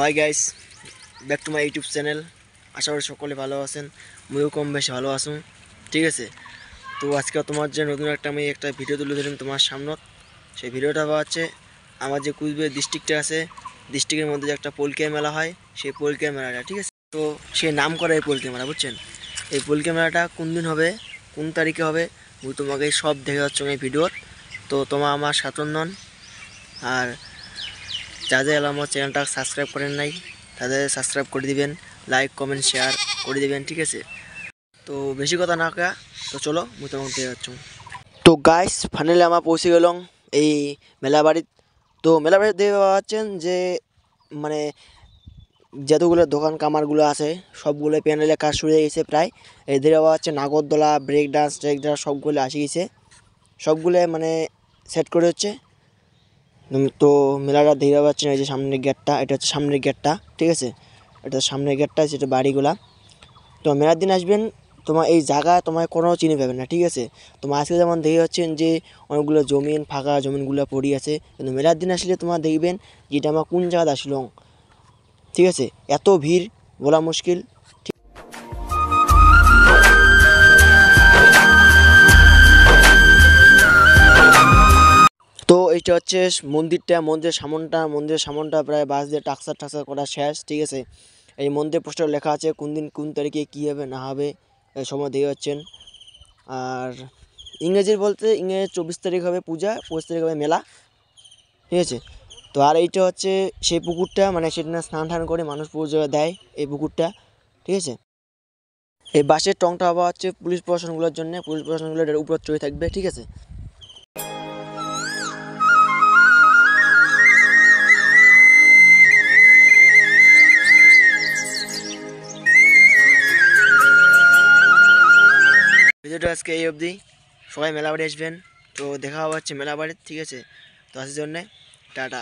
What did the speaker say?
High guys, back to my YouTube channel. আশা করি সকলে ভালো আছেন, ময়ও কম বেশি ভালো আছুন। ঠিক আছে, তো আজকে তোমার যে নতুন একটা ভিডিও তুলে ধরিম তোমার সামনত। সেই ভিডিওটা হচ্ছে আমার যে কুচবিহার ডিস্ট্রিক্টটা আছে, ডিস্ট্রিক্টের মধ্যে যে একটা পোলকিয়া মেলা হয়, সেই পোলকিয়া মেলাটা। ঠিক আছে, তো সে নাম করা এই পোলকিয়া মেলা, বুঝছেন? এই পোলকিয়া মেলাটা কোন দিন হবে, কোন তারিখে হবে, আমি তোমাকে সব দেখে যাচ্ছ এই ভিডিওর। তো তোমার আমার সাতন আর যাদের আমার চ্যানেলটা সাবস্ক্রাইব করেন নাই তাদের সাবস্ক্রাইব করে দিবেন, লাইক কমেন্ট শেয়ার করে দিবেন। ঠিক আছে, তো বেশি কথা না কা, তো চলো মুই তোমাকে দিয়ে যাচ্ছ। তো গাইস, ফাইনালি আমার পৌঁছে গেলাম এই মেলা বাড়িত। তো মেলা বাড়িতে দেখতে পাচ্ছেন যে মানে যতগুলো দোকান কামারগুলো আছে সবগুলো প্যান্ডেলের কাজ শুরু হয়ে গেছে প্রায়। এদের হচ্ছে নাগরদোলা, ব্রেক ডান্স সবগুলো আসে গেছে, সবগুলো মানে সেট করে হচ্ছে। তো মেলাটা দেখতে পাচ্ছেন, এই যে সামনের গেটটা, এটা হচ্ছে সামনের গেটটা। ঠিক আছে, এটা সামনের গেটটা, সেটা বাড়িগুলা। তো মেলার দিন আসবেন, তোমার এই জায়গা তোমার কোনো চিনি পাবেন না। ঠিক আছে, তোমার আজকে যেমন দেখে যাচ্ছেন যে অনেকগুলো জমিন, ফাঁকা জমিনগুলো পড়ে আছে, কিন্তু মেলার দিন আসলে তোমার দেখবেন যে এটা আমার কোন জায়গাতে আসলো। ঠিক আছে, এত ভিড় বলা মুশকিল। তো এইটা হচ্ছে মন্দিরের সামনটা প্রায় বাস দিয়ে টাকসা করা শেষ। ঠিক আছে, এই মন্দির পোস্টার লেখা আছে কোন দিন কোন তারিখে কী হবে না হবে এই সময় দিয়ে যাচ্ছেন। আর ইংরেজির 24 তারিখ হবে পূজা, 25 তারিখ হবে মেলা। ঠিক আছে, তো আর এইটা হচ্ছে সেই পুকুরটা, মানে সেটা স্নান টান করে মানুষ পুজো দেয় এই পুকুরটা। ঠিক আছে, এই বাসের টংটা হওয়া হচ্ছে পুলিশ প্রশাসনগুলোর জন্য, পুলিশ প্রশাসনগুলো এটার উপর চড়ে থাকবে। ঠিক আছে, ভিডিওটা আজকে এই অবধি। সবাই মেলা বাড়ি আসবেন, তো দেখা হচ্ছে মেলা বাড়ির। ঠিক আছে, তো আসার জন্যে টাটা।